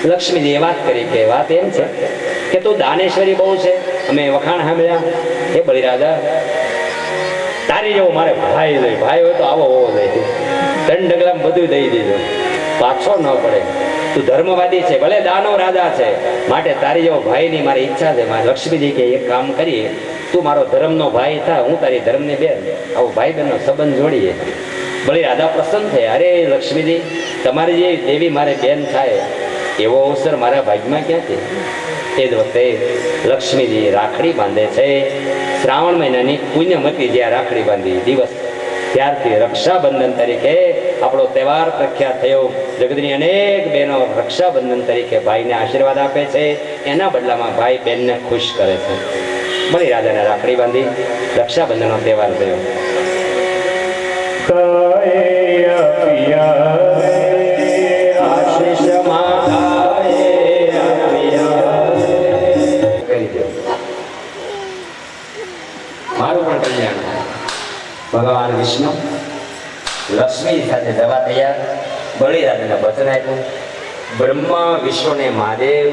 લક્ષ્મીજીએ વાત કરી કે વાત એમ છે કે તું દાનેશ્વરી બહુ છે, અમે વખાણ સાંભળ્યા. એ બલિરાજા તારી જેવો મારે ભાઈ જોઈએ, ભાઈ હોય તો આવો હોવો જોઈએ. 3 ડગલામાં બધું દઈ દીધું, પાછો ન પડે. તું ધર્મવાદી છે, ભલે દાનવ રાજા છે, માટે તારી જેવો ભાઈની મારી ઈચ્છા છે. મારે લક્ષ્મીજી કે એક કામ કરીએ, તું મારો ધર્મનો ભાઈ થા, હું તારી ધર્મની બેન, આવો ભાઈ બહેનનો સંબંધ જોડીએ. બલિરાજા પ્રસન્ન થયા. અરે લક્ષ્મીજી તમારી જે દેવી મારે બેન થાય એવો અવસર મારા ભાગ્યમાં ક્યાંથી? એ જ વખતે લક્ષ્મીજી રાખડી બાંધે છે. શ્રાવણ મહિનાની પુણ્યમતી જ્યાં રાખડી બાંધી દિવસ, ત્યારથી રક્ષાબંધન તરીકે આપણો તહેવાર પ્રખ્યાત થયો. જગતની અનેક બહેનો રક્ષાબંધન તરીકે ભાઈને આશીર્વાદ આપે છે, એના બદલામાં ભાઈ બહેનને ખુશ કરે છે. બલિરાજાને રાખડી બાંધી રક્ષાબંધનનો તહેવાર થયો. મારું પણ કલ્યાણ થાય. ભગવાન વિષ્ણુ લક્ષ્મી સાથે જવા તૈયાર. બલિરાજાને વચન આપ્યું, બ્રહ્મા વિષ્ણુ ને મહાદેવ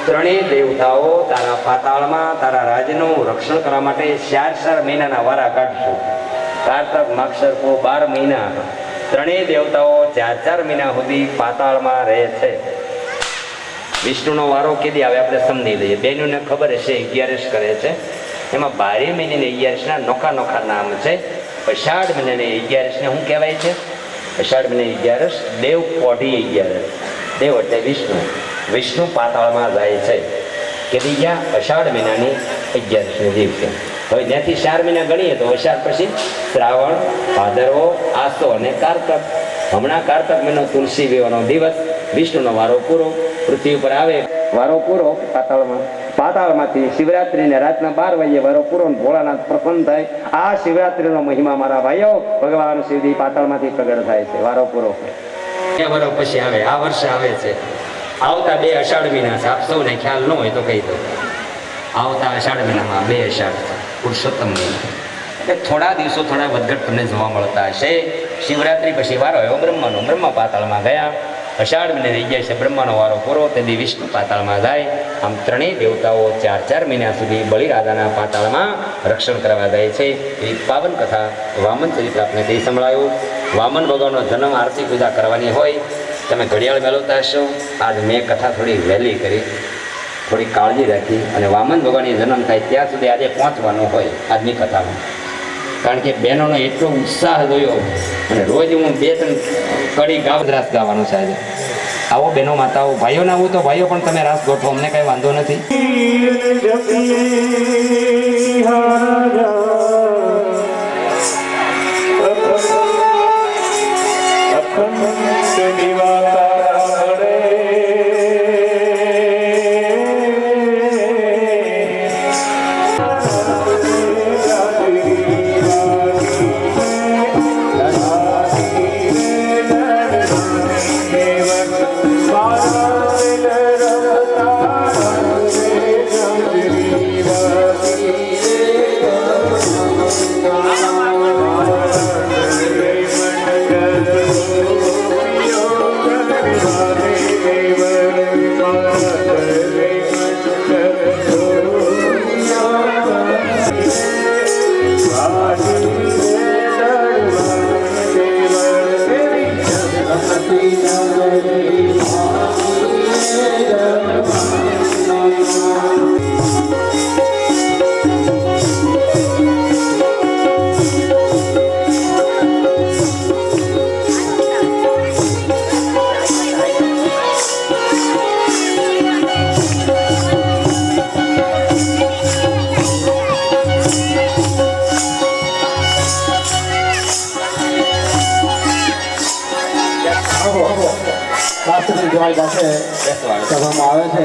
ત્રણેય દેવતાઓ તારા પાતાળમાં તારા રાજ્યનું રક્ષણ કરવા માટે 4 મહિનાના વારા કાઢશું. કારતક માગશર 12 મહિના ત્રણેય દેવતાઓ 4 મહિના સુધી પાતાળમાં રહે છે. વિષ્ણુનો વારો કેદી આવે આપણે સમજી લઈએ. બેનોને ખબર હશે 11 કરે છે, એમાં 12 મહિનાની 11 નોખા નોખા નામ છે. અષાઢ મહિનાની 11 શું કહેવાય છે? અષાઢ મહિનાની 11 દેવ પોઢી 11. દેવ એટલે વિષ્ણુ. વિષ્ણુ પાતાળમાં જાય છે. કેદી ગયા? અષાઢ મહિનાની 11 દિવસે. હવે ત્યાંથી 4 મહિના ગણીએ તો અષાઢ પછી શ્રાવણ, ભાદરવો, આસો અને કારતક. હમણાં કારતક મહિનો તુલસી વિવાહનો દિવસ. વિષ્ણુનો વારો પૂરો. પૃથ્વી ઉપર આવે વારો પૂરો પાતાળમાંથી શિવરાત્રીને રાતના 12 વાગ્યે વારો પૂરો. ભોળાનાથ પ્રસન્ન થાય. આ શિવરાત્રીનો મહિમા મારા ભાઈઓ, ભગવાન શિવજી પાતાળમાંથી પ્રગટ થાય છે. વારો પૂરો 2 વર્ષ પછી આવે. આ વર્ષે આવે છે. આવતા 2 અષાઢ મહિના છે. આપ સૌને ખ્યાલ ન હોય તો કહી દો. આવતા અષાઢ મહિનામાં 2 અષાઢ પુરુષોત્તમ મહિના. એટલે થોડા દિવસો થોડા વધઘટ તમને જોવા મળતા હશે. શિવરાત્રી પછી વારો આવ્યો બ્રહ્માનો. બ્રહ્મા પાતાળમાં ગયા. અષાઢ મહિને 11 બ્રહ્માનો વારો પૂરો. તેથી વિષ્ણુ પાતાળમાં જાય. આમ ત્રણેય દેવતાઓ 4 મહિના સુધી બલિરાજાના પાતાળમાં રક્ષણ કરવા જાય છે. એ પાવન કથા વામન ચરિત્ર આપણે તે સંભળાયું. વામન ભગવાનનો જન્મ આરતી પૂજા કરવાની હોય. તમે ઘડિયાળ મેળવતા હશો. આજ મેં કથા થોડી વહેલી કરી, થોડી કાળજી રાખી, અને વામન ભગવાનની જન્મ થાય ત્યાં સુધી આજે પહોંચવાનું હોય આજની કથામાં. કારણ કે બહેનોનો એટલો ઉત્સાહ જોયો, અને રોજ હું 2-3 કડી રાસ ગાવાનું છે આજે. આવો બહેનો માતાઓ, ભાઈઓને આવું તો ભાઈઓ પણ તમે રાસ ગોઠવો, અમને કંઈ વાંધો નથી. તમારી પાસે સભામાં આવે છે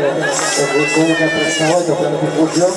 તો કોઈને કંઈ પ્રશ્ન હોય તો પહેલાંથી પૂછજો.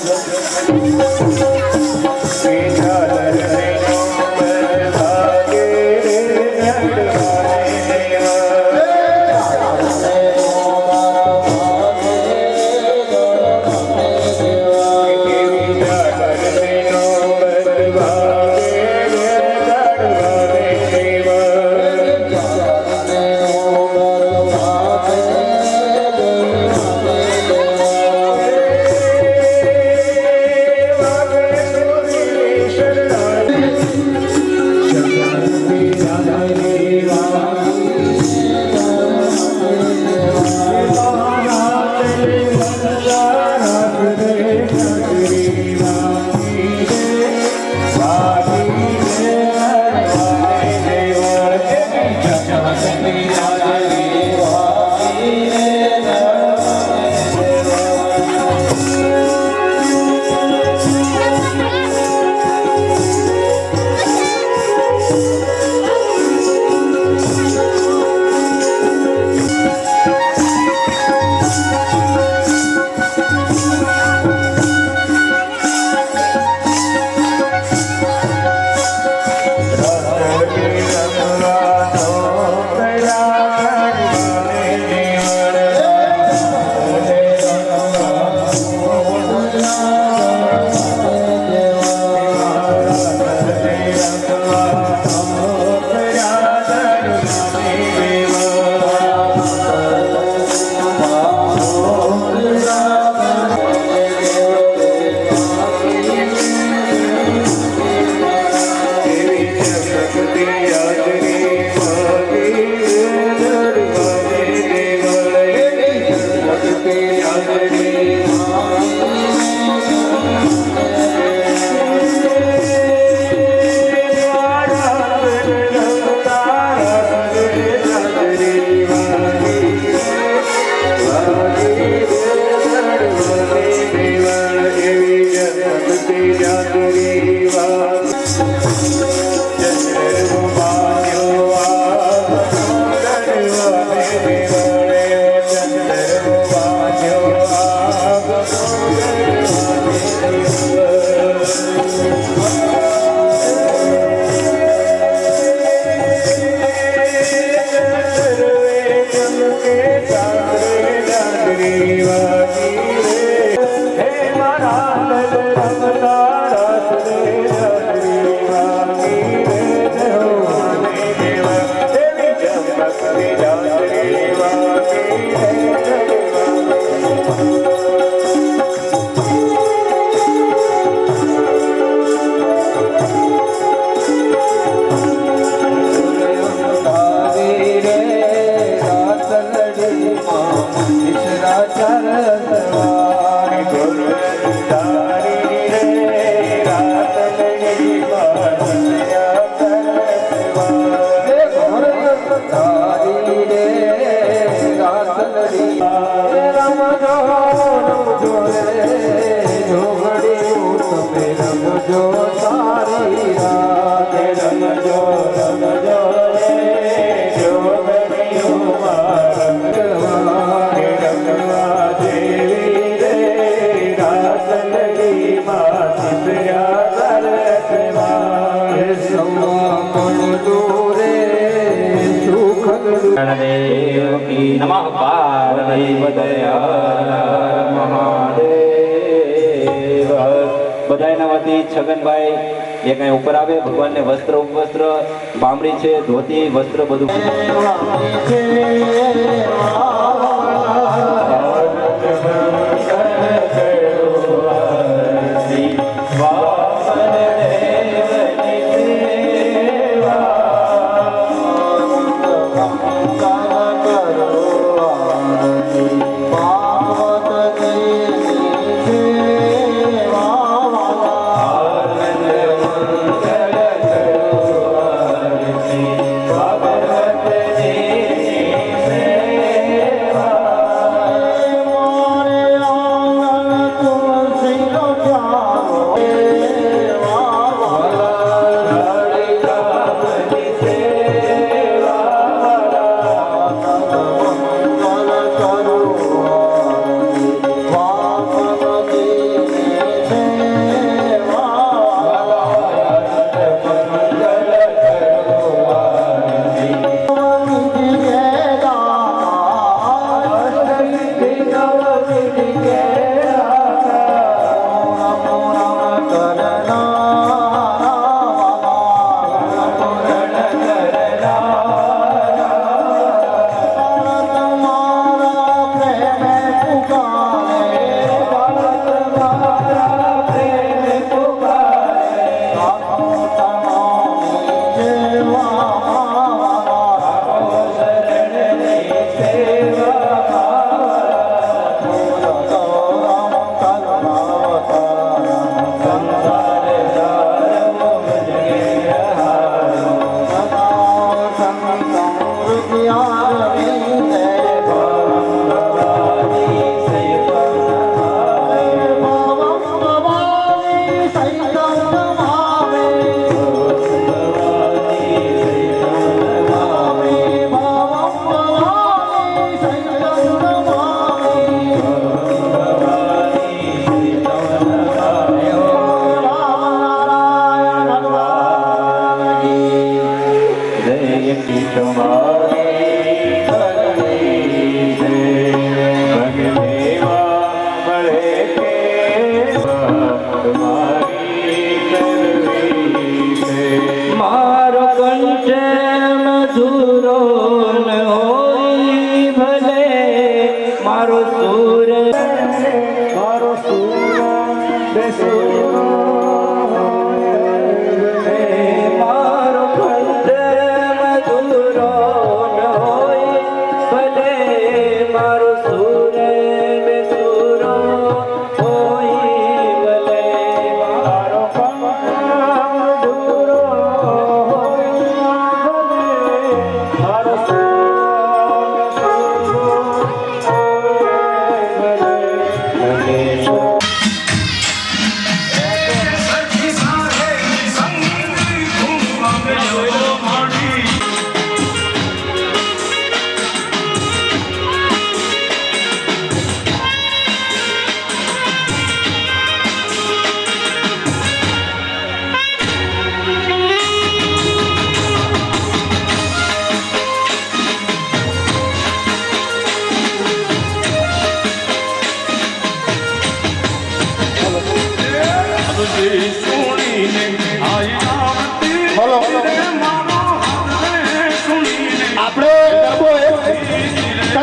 ગણદેવ કી નમઃ પાર્વતી મહાદેવ. બધાયના વતી છગનભાઈ એ કઈ ઉપર આવે ભગવાનને વસ્ત્ર ઉપવસ્ત્ર બામડી છે ધોતી વસ્ત્ર બધું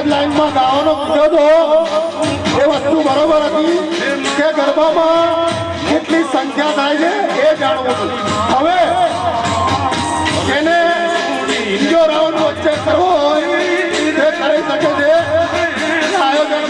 લાઈનમાં ગાવાનો કીધો એ વસ્તુ બરોબર હતી કે ગરબામાં કેટલી સંખ્યા થાય છે એ જાણવું હતું. હવે એને બીજો રાઉન્ડ વચ્ચે કરવો હોય તે કરી શકે છે આયોજન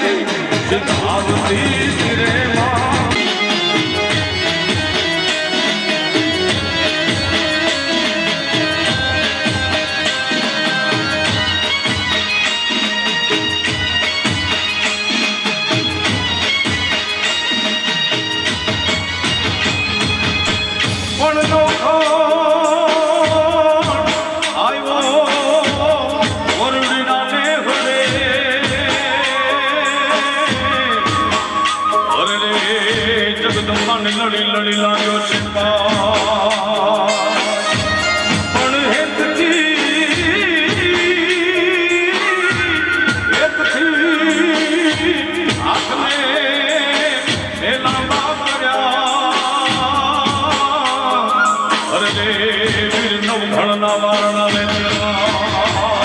લડી લડી લાગ્યો છે પણ હેતથી વારણા વેચવા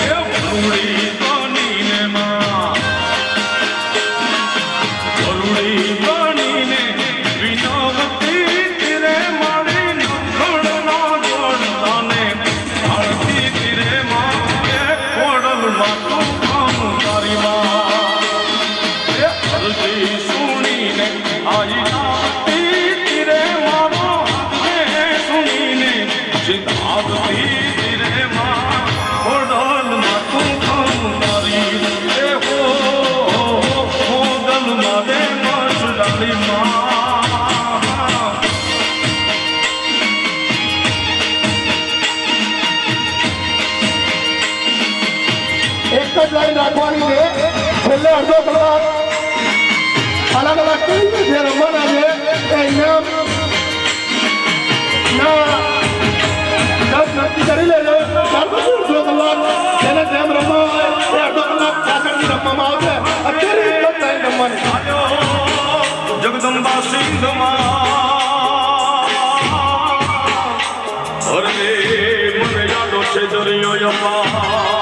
એ ભરૂડી બનીને માં ભરૂડી બનીને વિનવતી તીરે મારી નખડના જોડતાને આળતી તીરે માં એ ખોડલમાં તું કામ તારી માં એ અરજી સુણીને આઈ આવતી તીરે મારો સુણીને સિદ્ધાવતી તીરે માં ખોડલમાં તું કામ તારી એ હો ખોડલમાં દે મસડાળી માં એક જ લાઈન રાખવાની છે છેલ્લે અડધો કલાક અલગ અલગ કેવી રીતે જે રમવાના છે એ ઇનામ ના દસ નક્કી કરી લેજો ત્યાર પછી અડધો કલાક જેને જેમ રમવા હોય એ અડધો કલાક પાછળથી રમવામાં આવશે અત્યારે એક જ લાઈન રમવાની જગદંબા સિંધમાં અરે મને યાદો છે દરિયો યમા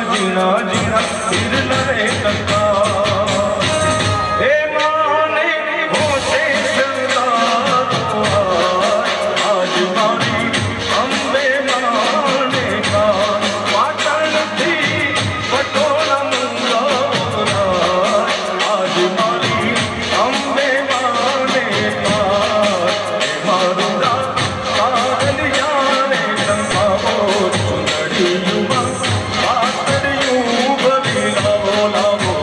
જીણા જીણા હિરલરે કંકા હે માને હોશે શરદારો આજ મારી અંબે માને કા પાટણથી પટોળા મંગાવરા આજ મારી અંબે માને કા મારું કાગલિયા રે કંકાઓ ચુંદડીયુમાં પાતળિયું ભરી લાવો લાવો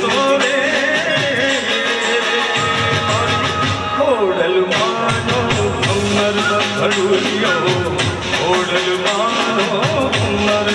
તો રે ઓડલ માનો ઉમર ભડુરિયો ઓડલ માનો ઉમર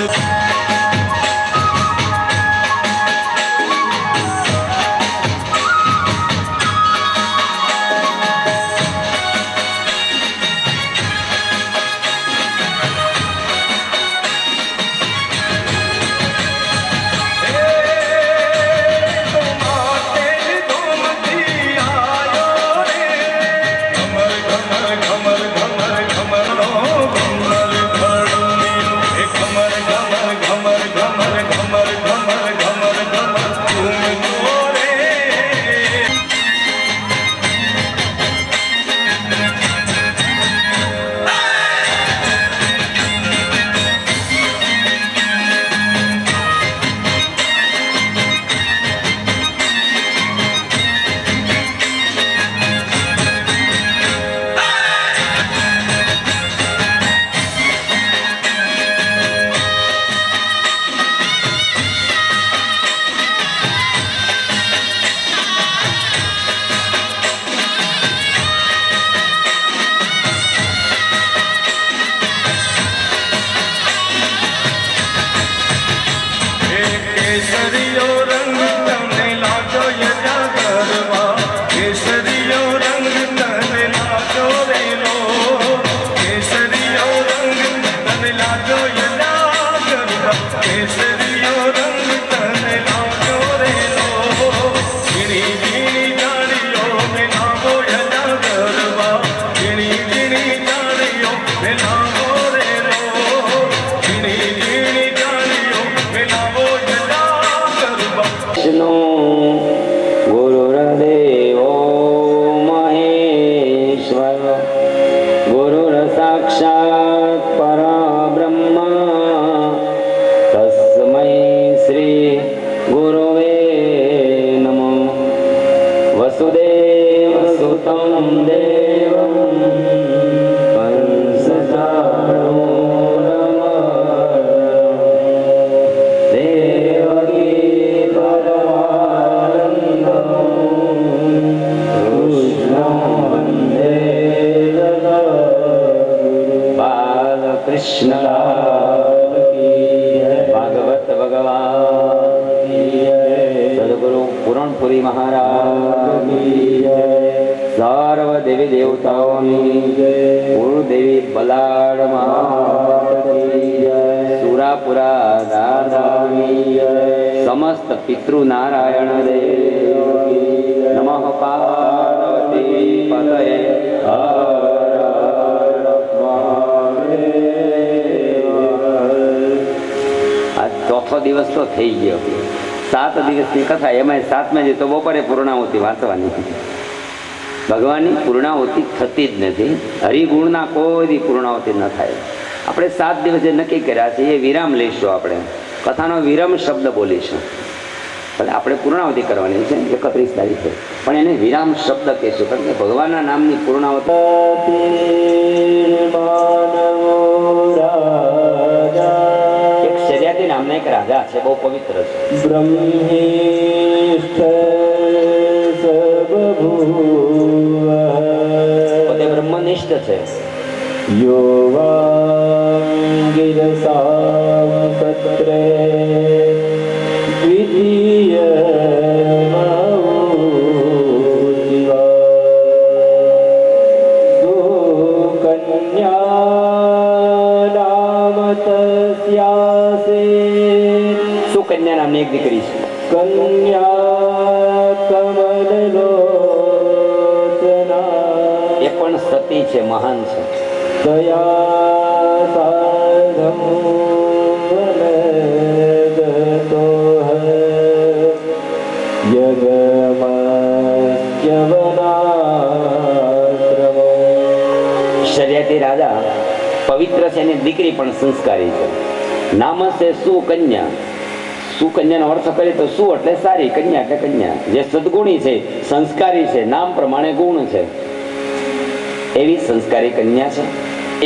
केसरियो रंग तने लाजो यजा गरबा केसरियो रंग तने लाजो रे लो केसरियो रंग तने लाजो यजा गरबा केसरियो रंग तने लाजो रे लो गिणी गिणी जानियो में नामो यजा गरबा गिणी गिणी जानियो में नामो रे लो गिणी गिणी जानियो में नामो विष्णु गुरुर्देवो महेश्वर गुरुर्साक्षात् परब्रह्म तस्मै श्री गुरुवे नमः वसुदेवसुतं देवं कृष्ण भागवत भगवान सदगुरु पूरणपुरी महाराज सर्व देवी देवताओं गुरुदेवी बलाड़ सुरापुरा दादा समस्त पितृ नारायण देव नमः पार्वती पतये ચોથો દિવસ તો થઈ ગયો 7 દિવસની કથા એમાં 7મા જે તો બપોરે પૂર્ણાહુતિ વાંચવાની ભગવાનની પૂર્ણાહુતિ થતી જ નથી હરિગુણના કોઈ પૂર્ણાહુતિ ન થાય આપણે 7 દિવસ જે નક્કી કર્યા છે એ વિરામ લઈશું આપણે કથાનો વિરામ શબ્દ બોલીશું પણ આપણે પૂર્ણાહુતિ કરવાની છે 31 તારીખે પણ એને વિરામ શબ્દ કહેશું કારણ કે ભગવાનના નામની પૂર્ણાહુતિ નામના એક રાજા છે બહુ પવિત્ર છે પોતે બ્રહ્મનિષ્ઠ છે સુકન્યા નામની એક દીકરી છે કન્યા કમલલોચના એ પણ સતી છે મહાન છે દયા સાધમ વનદતો યગમસ્યવનાશ્રમો શર્યાતી રાજા પવિત્ર છે એની દીકરી પણ સંસ્કારી છે નામ છે સુકન્યા સુકન્યાનો અર્થ કરીએ તો સુ એટલે સારી કન્યા એટલે કન્યા જે સદગુણી છે સંસ્કારી છે નામ પ્રમાણે ગુણ છે એવી સંસ્કારી કન્યા છે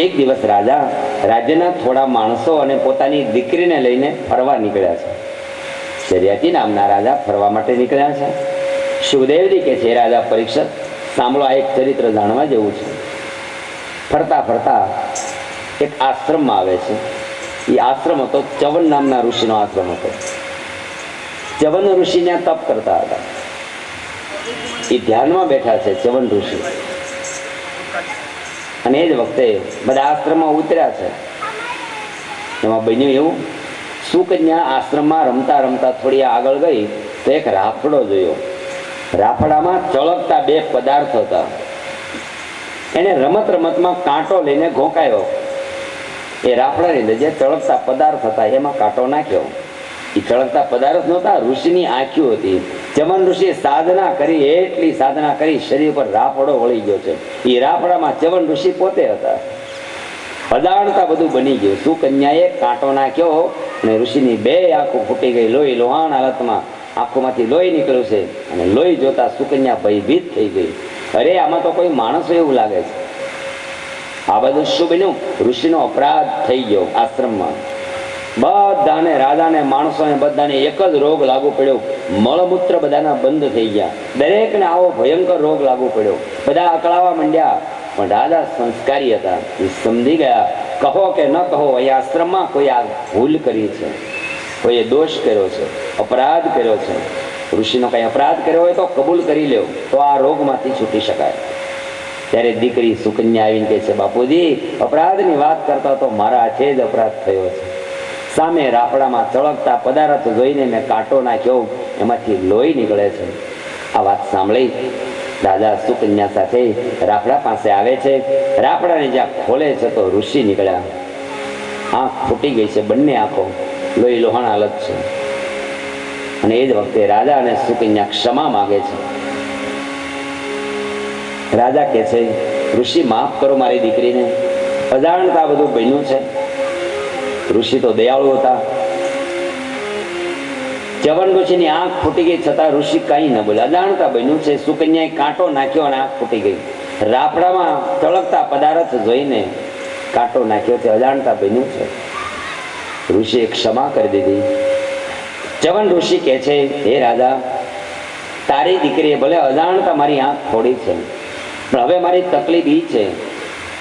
એક દિવસ રાજા રાજ્યના થોડા માણસો અને પોતાની દીકરીને લઈને ફરવા નીકળ્યા છે શર્યાતી નામના રાજા ફરવા માટે નીકળ્યા છે. સુખદેવજી કે છે, રાજા પરીક્ષિત, સાંભળો, આ એક ચરિત્ર જાણવા જેવું છે. ફરતા ફરતા એક આશ્રમમાં આવે છે. એ આશ્રમ હતો ચ્યવન નામના ઋષિનો આશ્રમ હતો. ચ્યવન ઋષિ ત્યાં તપ કરતા હતા. એ ધ્યાનમાં બેઠા છે ચ્યવન ઋષિ. અને એ જ વખતે બધા આશ્રમમાં ઉતર્યા છે. એમાં બન્યું એવું, સુકન્યા આશ્રમમાં રમતા રમતા થોડી આગળ ગઈ તો એક રાફડો જોયો. રાફડામાં ચળકતા બે પદાર્થ હતા. એને રમત રમતમાં કાંટો લઈને ઘોંકાયો. એ રાફડાની અંદર જે ચળકતા પદાર્થ હતા એમાં કાંટો નાખ્યો. એ ચળકતા પદાર્થ નહોતા, ઋષિની આંખો હતી. ચ્યવન ઋષિ સાધના કરી, એટલી સાધના કરી, શરીર પર રાફડો વળી ગયો છે. એ રાફડામાં ચ્યવન ઋષિ પોતે હતા. અજાણતા બધું બની ગયું. સુકન્યાએ કાંટો નાખ્યો અને ઋષિની બે આંખો ફૂટી ગઈ. લોહી લોહાણ હાલતમાં આંખોમાંથી લોહી નીકળ્યું છે. અને લોહી જોતા સુકન્યા ભયભીત થઈ ગઈ. અરે, આમાં તો કોઈ માણસ એવું લાગે છે. આ બધું શું બન્યું? ઋષિનો અપરાધ થઈ ગયો. આશ્રમમાં બધાને, રાજાને, માણસોને બધાને એક જ રોગ લાગુ પડ્યો. મળમૂત્ર બધાના બંધ થઈ ગયા. દરેકને આવો ભયંકર રોગ લાગુ પડ્યો. બધા અકળાવા માંડ્યા. પણ રાજા સંસ્કારી હતા. એ સમજી ગયા, કહો કે ન કહો, એ આશ્રમમાં કોઈ આ ભૂલ કરી છે, કોઈએ દોષ કર્યો છે, અપરાધ કર્યો છે. ઋષિનો કંઈ અપરાધ કર્યો હોય તો કબૂલ કરી લ્યો, તો આ રોગમાંથી છૂટી શકાય. ત્યારે દીકરી સુકન્યા આવીને કહે છે, બાપુજી, અપરાધની વાત કરતા તો મારા હાથે જ અપરાધ થયો છે. સામે રાફડામાં ચળકતા પદાર્થ જોઈને મેં કાંટો નાખ્યો, એમાંથી લોહી નીકળે છે. આ વાત સાંભળી રાજા સુકન્યા સાથે રાફડા પાસે આવે છે. રાફડાને જ્યાં ખોલે છે તો ઋષિ નીકળ્યા. આંખ ફૂટી ગઈ છે, બંને આંખો લોહી લોહાણ હાલત છે. અને એ જ વખતે રાજા અને સુકન્યા ક્ષમા માગે છે. રાજા કહે છે, ઋષિ, માફ કરો મારી દીકરીને, અજાણતા બધું બન્યું છે. ઋષિ તો દયાળુ હતા. ચ્યવન ઋષિની આંખ ફૂટી ગઈ છતાં ઋષિ કંઈ ન બોલે. અજાણતા બન્યું છે. સુકન્યાએ કાંટો નાખ્યો અને આંખ ફૂટી ગઈ. રાફડામાં ચળકતા પદાર્થ જોઈને કાંટો નાખ્યો છે. અજાણતા બન્યું છે. ઋષિએ ક્ષમા કરી દીધી. ચ્યવન ઋષિ કહે છે, હે રાજા, તારી દીકરીએ ભલે અજાણતા મારી આંખ ફોડી છે, પણ હવે મારી તકલીફ એ છે,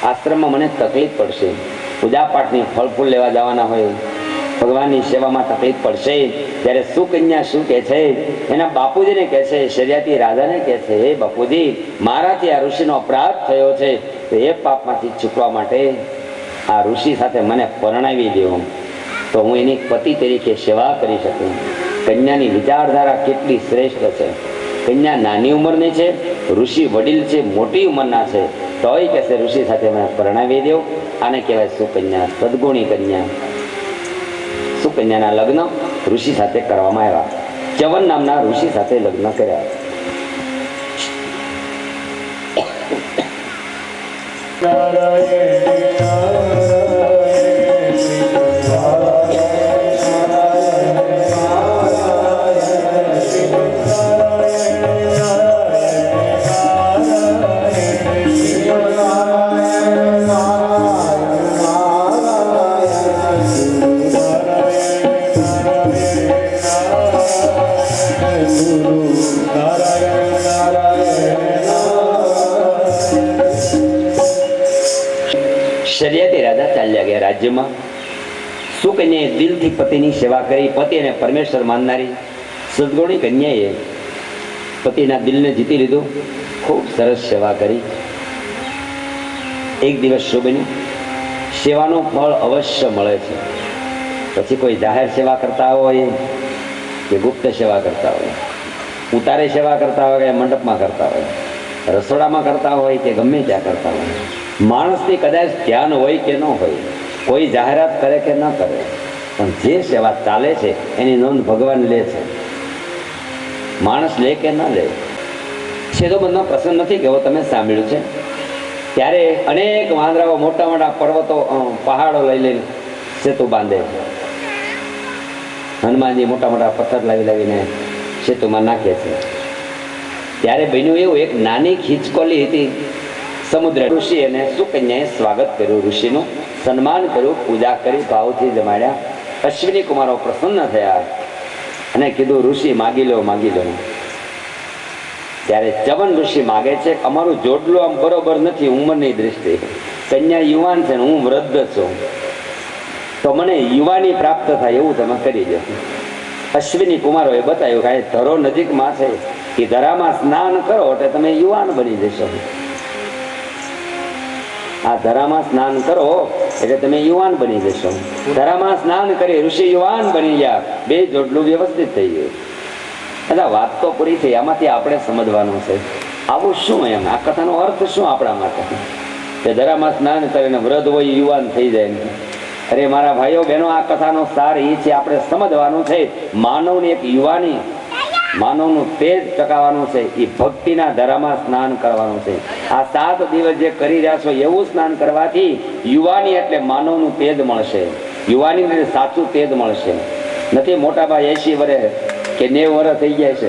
આશ્રમમાં મને તકલીફ પડશે. પૂજા પાઠની ફળ ફૂલ લેવા જવાના હોય, ભગવાનની સેવામાં તકલીફ પડશે. ત્યારે સુકન્યા શું કહે છે? એના બાપુજીને કહે છે, શર્યાતી રાજાને કહે છે, હે બાપુજી, મારાથી આ ઋષિનો અપરાધ થયો છે, તો એ પાપમાંથી છૂટવા માટે આ ઋષિ સાથે મને પરણાવી દેવો, તો હું એની પતિ તરીકે સેવા કરી શકું. કન્યાની વિચારધારા કેટલી શ્રેષ્ઠ છે. કન્યા નાની ઉંમરની છે, ઋષિ વડીલ છે, મોટી ઉંમરના છે, તોય કહેશે ઋષિ સાથે મને પરણાવી દેવો. આને કહેવાય સુકન્યા, સદગુણી કન્યા. સુકન્યાના લગ્ન ઋષિ સાથે કરવામાં આવ્યા. ચ્યવન નામના ઋષિ સાથે લગ્ન કર્યા. શર્યાતી રાજા ચાલ્યા ગયા રાજ્યમાં. સુકન્યાએ દિલથી પતિની સેવા કરી. પતિ અને પરમેશ્વર માનનારી સદગુણી કન્યાએ પતિના દિલને જીતી લીધું. ખૂબ સરસ સેવા કરી. એક દિવસ શું બન્યું? સેવાનું ફળ અવશ્ય મળે છે. પછી કોઈ જાહેર સેવા કરતા હોય કે ગુપ્ત સેવા કરતા હોય, ઉતારે સેવા કરતા હોય કે મંડપમાં કરતા હોય, રસોડામાં કરતા હોય કે ગમે ત્યાં કરતા હોય, માણસની કદાચ ધ્યાન હોય કે ન હોય, કોઈ જાહેરાત કરે કે ન કરે, પણ જે સેવા ચાલે છે એની નોંધ ભગવાન લે છે. માણસ લે કે ન લે. છેદોબંધનો પ્રસંગ નથી કેવો, તમે સાંભળ્યું છે. ત્યારે અનેક વાંદરાઓ મોટા મોટા પર્વતો, પહાડો લઈ લઈને સેતુ બાંધે. હનુમાનજી મોટા મોટા પથ્થર લાવીને સેતુમાં નાખે છે. ત્યારે બન્યું એવું, એક નાની ખીચકોલી હતી સમુદ્ર. ઋષિ અને સુકન્યાએ સ્વાગત કર્યું, ઋષિનું સન્માન કર્યું, પૂજા કરી, ભાવથી જમાડ્યા. અશ્વિની કુમારો પ્રસન્ન થયા. અને કીધું ઋષિ માગી લો માગી લો. ત્યારે ચવન ઋષિ માગે છે કે અમારું જોડલું આમ બરોબર નથી ઉંમરની દ્રષ્ટિએ, કન્યા યુવાન છે ને હું વૃદ્ધ છું, તો મને યુવાની પ્રાપ્ત થાય એવું તમે કરી દો. અશ્વિની કુમારોએ બતાવ્યું કે ધરો નજીકમાં છે, એ ધરામાં સ્નાન કરો એટલે તમે યુવાન બની જશો. આ ધરામાં સ્નાન કરો એટલે તમે યુવાન બની જશો. ધરામાં સ્નાન કરી ઋષિ યુવાન બની ગયા, બે જોડલું વ્યવસ્થિત થઈ ગયું. એટલે વાત તો પૂરી થઈ. આમાંથી આપણે સમજવાનું છે આવું શું, એમ આ કથાનો અર્થ શું આપણા માટે કે ધરામાં સ્નાન કરીને વૃદ્ધ હોય યુવાન થઈ જાય. અરે મારા ભાઈઓ બહેનો, આ કથાનો સાર એ છે, આપણે સમજવાનું છે માનવની એક યુવાની, માનવનું તેજ ટકાવવાનું છે એ ભક્તિના ધરામાં સ્નાન કરવાનું છે. આ 7 દિવસ જે કરી રહ્યા છો એવું સ્નાન કરવાથી યુવાની એટલે માનવનું તેજ મળશે, યુવાની સાચું તેજ મળશે. નથી મોટા ભાઈ 80 વર્ષ કે 90 વર્ષ થઈ ગયા છે,